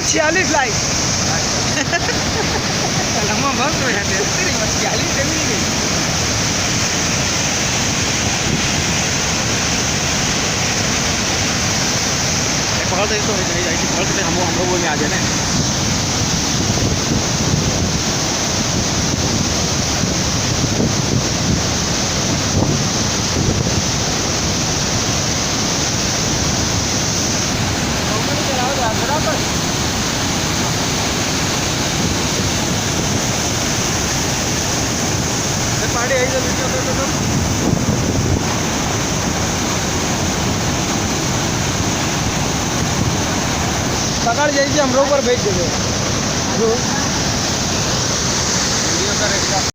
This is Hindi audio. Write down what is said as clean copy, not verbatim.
46 लाइक લંબા ભાગ તો છે 46 જમી ગઈ पकड़ तो इसको नहीं जाएगी पकड़ के हम लोग में आ जाए ना पाड़ी आई तो सकाळ जायची हम पर भेज देवे